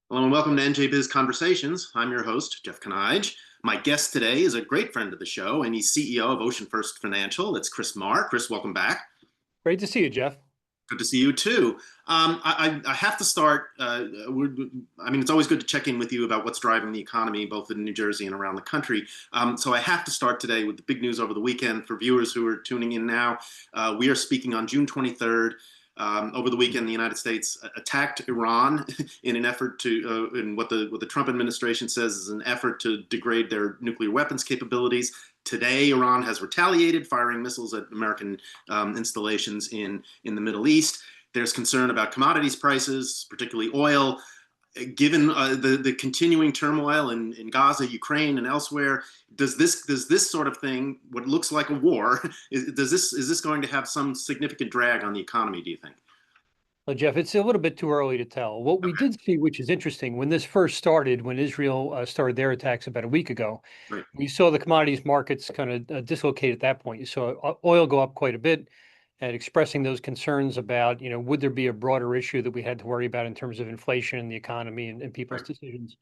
Hello and welcome to NJBIZ Conversations. I'm your host, Jeff Kanige. My guest today is a great friend of the show, and he's CEO of OceanFirst Financial. That's Chris Maher. Chris, welcome back. Great to see you, Jeff. Good to see you too. I have to start. It's always good to check in with you about what's driving the economy, both in New Jersey and around the country. So I have to start today with the big news over the weekend for viewers who are tuning in now. We are speaking on June 23rd. Over the weekend, the United States attacked Iran in an effort in what the Trump administration says is an effort to degrade their nuclear weapons capabilities. Today, Iran has retaliated, firing missiles at American installations in the Middle East. There's concern about commodities prices, particularly oil. Given the continuing turmoil in Gaza, Ukraine, and elsewhere, does this sort of thing, what looks like a war, is this going to have some significant drag on the economy, do you think? Well, Jeff, it's a little bit too early to tell. What we did see, which is interesting, when this first started, when Israel started their attacks about a week ago, Right. we saw the commodities markets kind of dislocate at that point. You saw oil go up quite a bit and expressing those concerns about, would there be a broader issue that we had to worry about in terms of inflation in the economy and people's Right. decisions.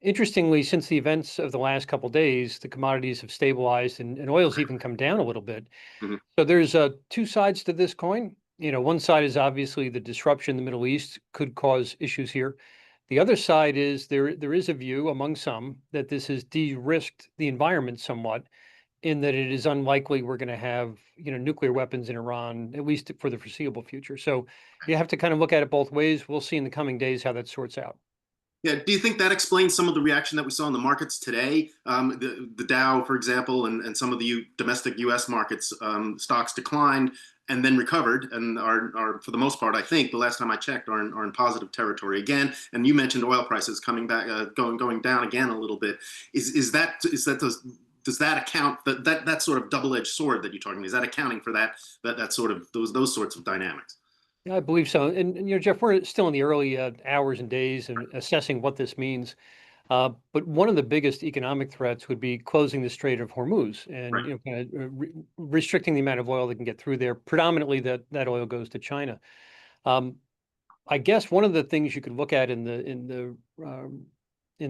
Interestingly, since the events of the last couple of days, the commodities have stabilized and oil's even come down a little bit. Mhm. So there's two sides to this coin. One side is obviously the disruption in the Middle East could cause issues here. The other side is there is a view among some that this has de-risked the environment somewhat, in that it is unlikely we're going to have nuclear weapons in Iran, at least for the foreseeable future. So you have to kind of look at it both ways. We'll see in the coming days how that sorts out. Yeah, do you think that explains some of the reaction that we saw in the markets today? The Dow, for example, and some of the domestic U.S. markets stocks declined and then recovered, and are for the most part, I think, the last time I checked, are in positive territory again. And you mentioned oil prices coming back, going down again a little bit. Does that account that sort of double-edged sword that you're talking? Is that accounting for that sort of those sorts of dynamics? Yeah, I believe so. And Jeff, we're still in the early hours and days and assessing what this means. But one of the biggest economic threats would be closing the Strait of Hormuz and Right. kind of restricting the amount of oil that can get through there. Predominantly, that oil goes to China. Um, I guess one of the things you could look at in the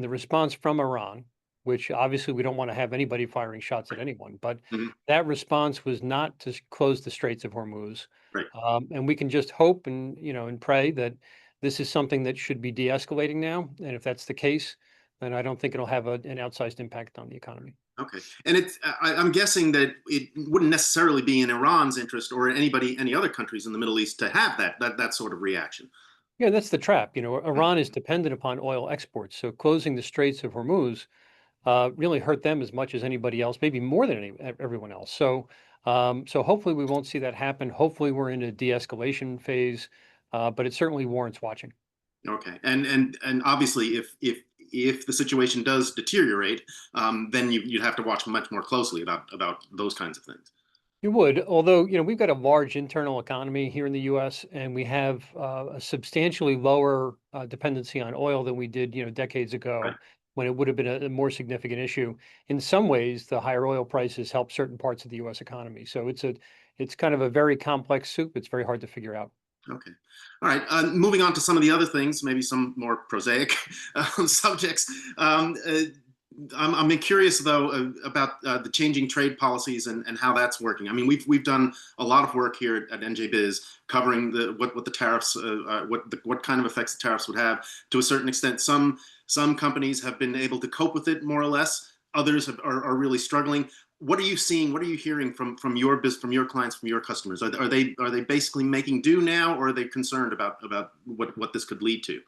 response from Iran, which obviously we don't want to have anybody firing shots at anyone, but Mhm. that response was not to close the Straits of Hormuz. Right. And we can just hope and pray that this is something that should be de-escalating now. And if that's the case, then I don't think it'll have an outsized impact on the economy. Okay, and I'm guessing that it wouldn't necessarily be in Iran's interest or any other countries in the Middle East to have that sort of reaction. Yeah, that's the trap. Mm. Iran is dependent upon oil exports. So closing the Straits of Hormuz really hurt them as much as anybody else, maybe more than everyone else. So hopefully we won't see that happen. Hopefully we're in a de-escalation phase, but it certainly warrants watching. Okay, and obviously, if the situation does deteriorate, then you'd have to watch much more closely about those kinds of things. You would, although we've got a large internal economy here in the U.S. and we have a substantially lower dependency on oil than we did decades Right. ago, when it would have been a more significant issue. In some ways, the higher oil prices help certain parts of the U.S. economy. So it's kind of a very complex soup. It's very hard to figure out. Okay. All right. Moving on to some of the other things, maybe some more prosaic subjects. I'm curious though about the changing trade policies and how that's working. I mean, we've done a lot of work here at NJBiz covering what the tariffs, what kind of effects the tariffs would have to a certain extent. Some companies have been able to cope with it more or less. Others are really struggling. What are you seeing? What are you hearing from your from your clients, from your customers? Are they basically making do now, or are they concerned about what this could lead to?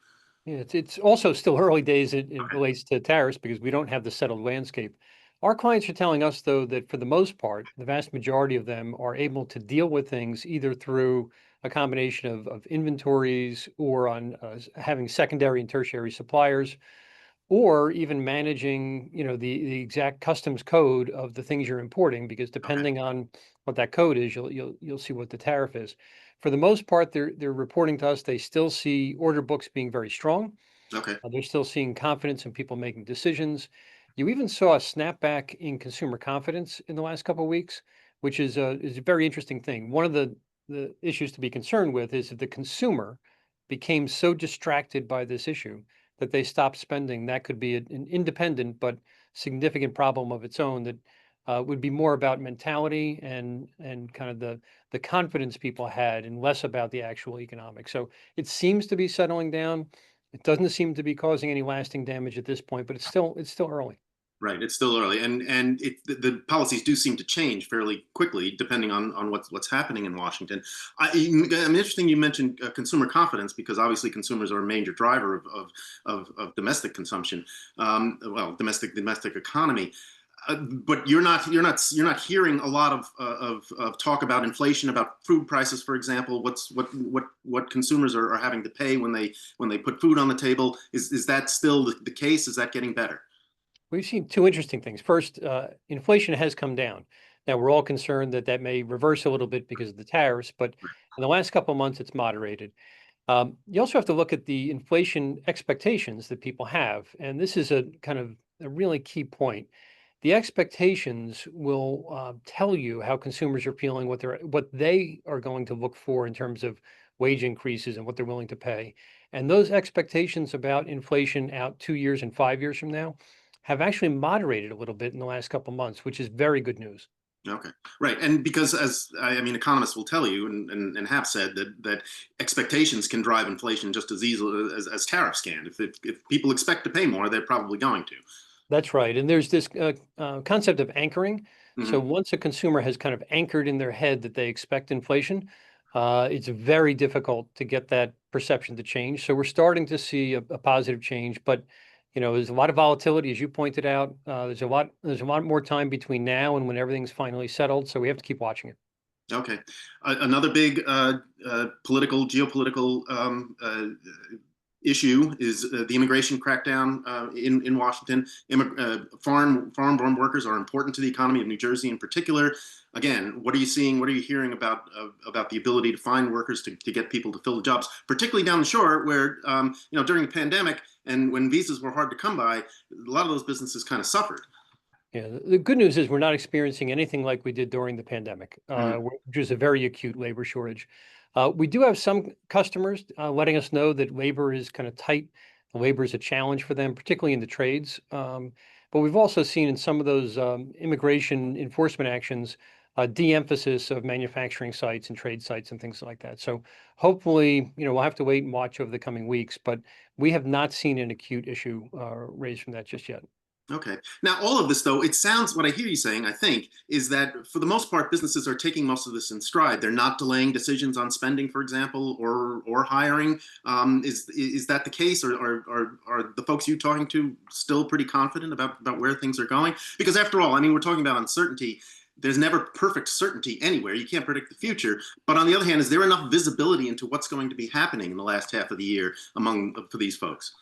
Yeah, it's also still early days. It relates to tariffs because we don't have the settled landscape. Our clients are telling us, though, that for the most part, the vast majority of them are able to deal with things either through a combination of inventories or on having secondary and tertiary suppliers, or even managing, the exact customs code of the things you're importing, because Okay. depending on what that code is, you'll see what the tariff is. For the most part, they're reporting to us they still see order books being very strong. Okay. They're still seeing confidence in people making decisions. You even saw a snapback in consumer confidence in the last couple of weeks, which is a very interesting thing. One of the issues to be concerned with is that the consumer became so distracted by this issue that they stop spending, that could be an independent but significant problem of its own that would be more about mentality and kind of the confidence people had and less about the actual economics. So it seems to be settling down. It doesn't seem to be causing any lasting damage at this point, but it's still early. Right, it's still early, and the policies do seem to change fairly quickly depending on what's happening in Washington. I'm interesting you mentioned consumer confidence because obviously consumers are a major driver of domestic consumption, well, domestic economy. But you're not hearing a lot of talk about inflation, about food prices, for example. What consumers are having to pay when they put food on the table. Is that still the case? Is that getting better? We've seen two interesting things. First, inflation has come down. Now, we're all concerned that that may reverse a little bit because of the tariffs, but in the last couple of months, it's moderated. You also have to look at the inflation expectations that people have. And this is a kind of a really key point. The expectations will tell you how consumers are feeling, what they are going to look for in terms of wage increases and what they're willing to pay. And those expectations about inflation out 2 years and 5 years from now have actually moderated a little bit in the last couple of months, which is very good news. Okay, right, and because as I mean, economists will tell you and have said that expectations can drive inflation just as easily as tariffs can. If people expect to pay more, they're probably going to. That's right. And there's this concept of anchoring. So Hmm. once a consumer has kind of anchored in their head that they expect inflation, it's very difficult to get that perception to change. So we're starting to see a positive change, but there's a lot of volatility, as you pointed out. There's a lot more time between now and when everything's finally settled. So we have to keep watching it. Okay, another big geopolitical issue is the immigration crackdown in Washington. Foreign-born workers are important to the economy of New Jersey in particular. Again, what are you seeing? What are you hearing about the ability to find workers to get people to fill the jobs, particularly down the shore, where during the pandemic and when visas were hard to come by, a lot of those businesses kind of suffered. Yeah, the good news is we're not experiencing anything like we did during the pandemic, Mhm. which is a very acute labor shortage. We do have some customers letting us know that labor is kind of tight. Labor is a challenge for them, particularly in the trades. But we've also seen in some of those immigration enforcement actions a de-emphasis of manufacturing sites and trade sites and things like that. So hopefully, we'll have to wait and watch over the coming weeks, but we have not seen an acute issue raised from that just yet. Okay. Now, all of this, though, it sounds what I hear you saying, I think, is that for the most part, businesses are taking most of this in stride. They're not delaying decisions on spending, for example, or hiring. Is that the case, or are the folks you're talking to still pretty confident about where things are going? Because after all, I mean, we're talking about uncertainty. There's never perfect certainty anywhere. You can't predict the future. But on the other hand, is there enough visibility into what's going to be happening in the last half of the year for these folks?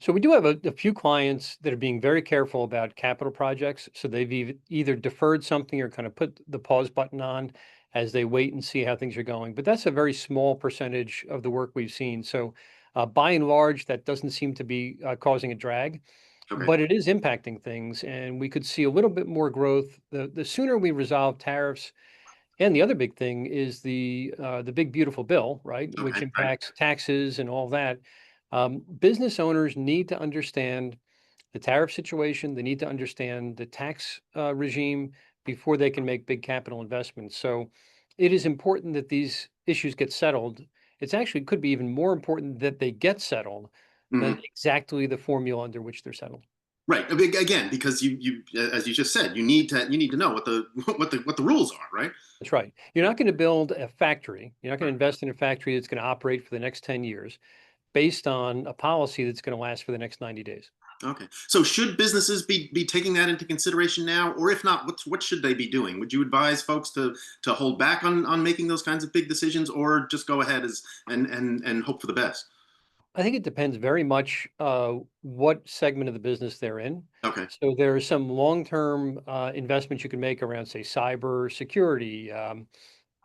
So we do have a few clients that are being very careful about capital projects. So they've either deferred something or kind of put the pause button on as they wait and see how things are going. But that's a very small percentage of the work we've seen. So by and large, that doesn't seem to be causing a drag, Okay. but it is impacting things. And we could see a little bit more growth. The sooner we resolve tariffs, and the other big thing is the big beautiful bill, right, which Okay. Right. impacts taxes and all that. Business owners need to understand the tariff situation. They need to understand the tax regime before they can make big capital investments. So it is important that these issues get settled. It's actually could be even more important that they get settled than Mhm. exactly the formula under which they're settled. Right. Again, because as you just said, you need to know what the what the rules are, right? That's right. You're not going to build a factory. You're not going to invest in a factory that's going to operate for the next 10 years based on a policy that's going to last for the next 90 days. Okay. So should businesses be taking that into consideration now, or if not, what should they be doing? Would you advise folks to hold back on making those kinds of big decisions, or just go ahead and hope for the best? I think it depends very much what segment of the business they're in. Okay. So there are some long-term investments you can make around, say, cyber security,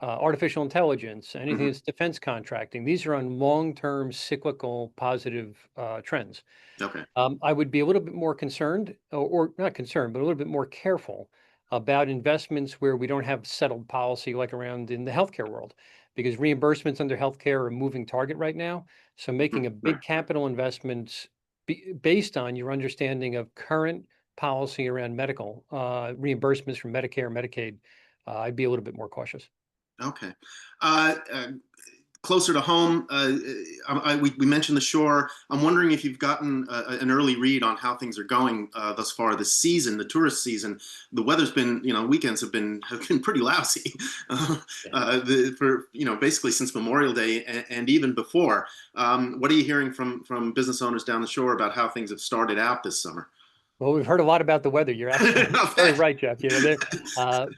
artificial intelligence, anything Hmm. that's defense contracting. These are on long-term cyclical positive trends. Okay. I would be a little bit more concerned, or not concerned, but a little bit more careful about investments where we don't have settled policy, like around in the healthcare world, because reimbursements under healthcare are a moving target right now. So Mhm. making a Right. big capital investment based on your understanding of current policy around medical reimbursements from Medicare, Medicaid, I'd be a little bit more cautious. Okay. Uh, uh, Closer to home, we mentioned the shore. I'm wondering if you've gotten an early read on how things are going thus far this season, the tourist season. The weather's been, weekends have been pretty lousy for basically since Memorial Day and even before. What are you hearing from business owners down the shore about how things have started out this summer? Well, we've heard a lot about the weather. You're absolutely I'll very bet. right, Jeff.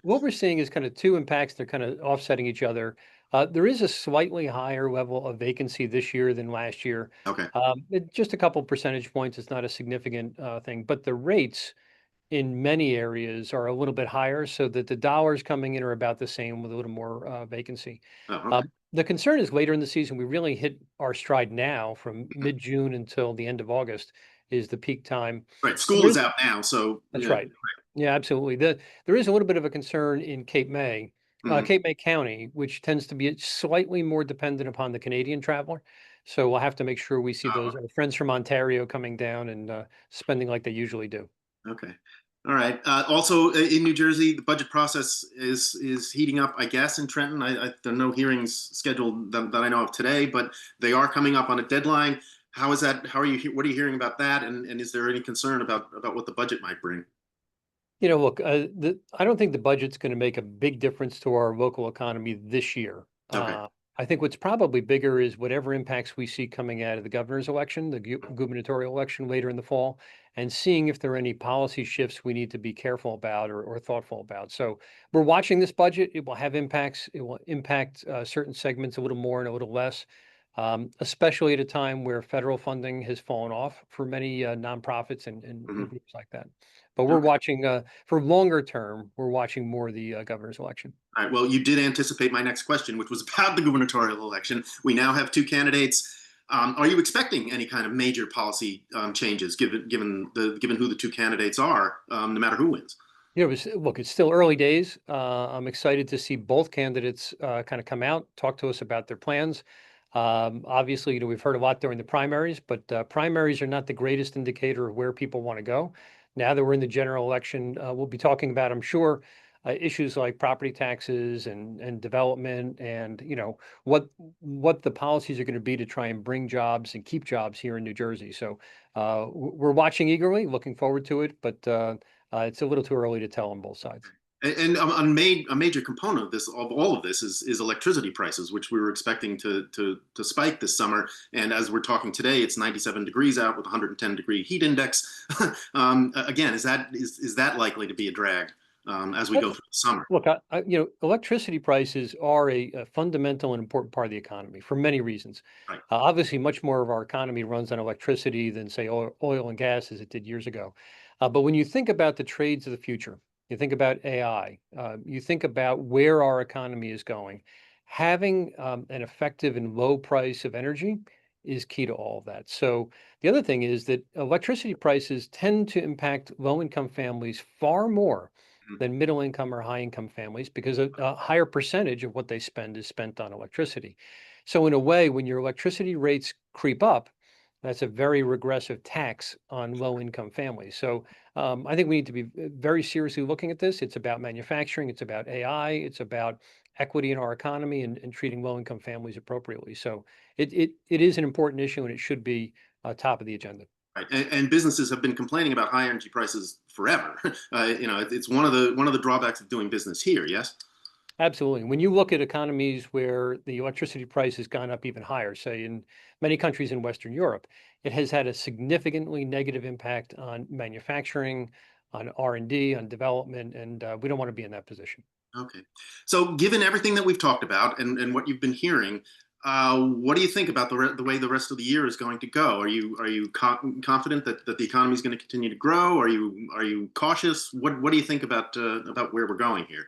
What we're seeing is kind of two impacts. They're kind of offsetting each other. There is a slightly higher level of vacancy this year than last year. Okay. Just a couple percentage points. It's not a significant thing, but the rates in many areas are a little bit higher, so that the dollars coming in are about the same with a little more vacancy. Oh, okay. The concern is later in the season, we really hit our stride now from mid-June until the end of August is the peak time. Right. And School is out now, so that's yeah. right. Yeah, absolutely. There is a little bit of a concern in Mhm. Cape May County, which tends to be slightly more dependent upon the Canadian traveler. So we'll have to make sure we see Oh, those our friends from Ontario coming down and spending like they usually do. okay. All right. Also, in New Jersey, the budget process is heating up, I guess, in Trenton. There are no hearings scheduled that I know of today, but they are coming up on a deadline. How is that? How are you? What are you hearing about that? And is there any concern about what the budget might bring? Look, I don't think the budget's going to make a big difference to our local economy this year. Okay. I think what's probably bigger is whatever impacts we see coming out of the governor's election, the gubernatorial election later in the fall, and seeing if there are any policy shifts we need to be careful about or thoughtful about. So we're watching this budget. It will have impacts. It will impact certain segments a little more and a little less, especially at a time where federal funding has fallen off for many nonprofits and Mhm. groups like that. But we're Okay. watching for longer term, we're watching more the governor's election. All right. Well, you did anticipate my next question, which was about the gubernatorial election. We now have two candidates. Are you expecting any kind of major policy changes, given who the two candidates are, no matter who wins? Look, it's still early days. I'm excited to see both candidates kind of come out, talk to us about their plans. Obviously, we've heard a lot during the primaries, but primaries are not the greatest indicator of where people want to go. Now that we're in the general election, we'll be talking about, I'm sure, issues like property taxes and development, and what the policies are going to be to try and bring jobs and keep jobs here in New Jersey. So we're watching eagerly, looking forward to it, but it's a little too early to tell on both sides. And a major component of all of this is electricity prices, which we were expecting to spike this summer. And as we're talking today, it's 97 degrees out with 110-degree heat index. Again, is that likely to be a drag as we Well, go through the summer? look, electricity prices are a fundamental and important part of the economy for many reasons. Right. Obviously, much more of our economy runs on electricity than, say, oil and gas as it did years ago. But when you think about the trades of the future, you think about AI, you think about where our economy is going, having an effective and low price of energy is key to all of that. So the other thing is that electricity prices tend to impact low-income families far more Mhm. than middle income or high income families because a higher percentage of what they spend is spent on electricity. So in a way, when your electricity rates creep up, that's a very regressive tax on low income families. So I think we need to be very seriously looking at this. It's about manufacturing, it's about AI, it's about equity in our economy and treating low income families appropriately. So it is an important issue and it should be top of the agenda. Right. And businesses have been complaining about high energy prices forever. It's one of the drawbacks of doing business here. Yes. Absolutely. When you look at economies where the electricity price has gone up even higher, say in many countries in Western Europe, it has had a significantly negative impact on manufacturing, on R&D, on development, and we don't want to be in that position. Okay. So, given everything that we've talked about and what you've been hearing, what do you think about the way the rest of the year is going to go? Are you confident that the economy is going to continue to grow? Are you cautious? What do you think about where we're going here?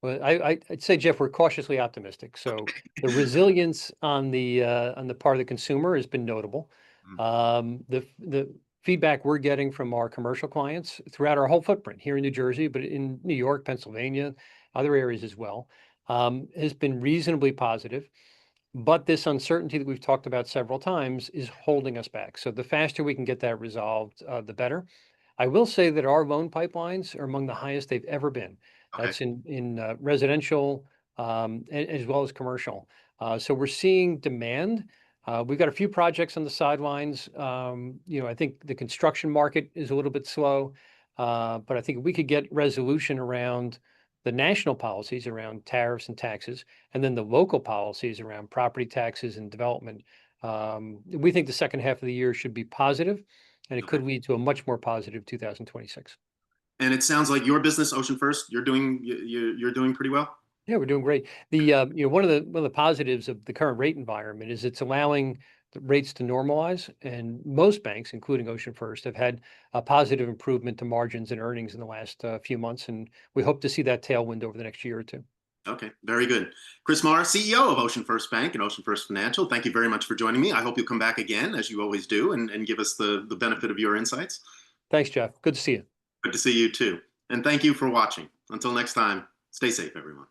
Well, I'd say, Jeff, we're cautiously optimistic. So the resilience on the part of the consumer has been notable. Mhm. The feedback we're getting from our commercial clients throughout our whole footprint here in New Jersey, but in New York, Pennsylvania, other areas as well, has been reasonably positive. But this uncertainty that we've talked about several times is holding us back. So the faster we can get that resolved, the better. I will say that our loan pipelines are among the highest they've ever been. Okay. That's in residential as well as commercial. So we're seeing demand. We've got a few projects on the sidelines. I think the construction market is a little bit slow, but I think if we could get resolution around the national policies around tariffs and taxes, and then the local policies around property taxes and development. We think the second half of the year should be positive, and it Okay. could lead to a much more positive 2026. And it sounds like your business, OceanFirst, you're doing pretty well. Yeah, we're doing great. One of the positives of the current rate environment is it's allowing the rates to normalize, and most banks, including OceanFirst, have had a positive improvement to margins and earnings in the last few months, and we hope to see that tailwind over the next year or two. Okay, very good. Chris Maher, CEO of OceanFirst Bank and OceanFirst Financial, thank you very much for joining me. I hope you'll come back again, as you always do, and give us the benefit of your insights. Thanks, Jeff. Good to see you. Good to see you too. And thank you for watching. Until next time, stay safe, everyone.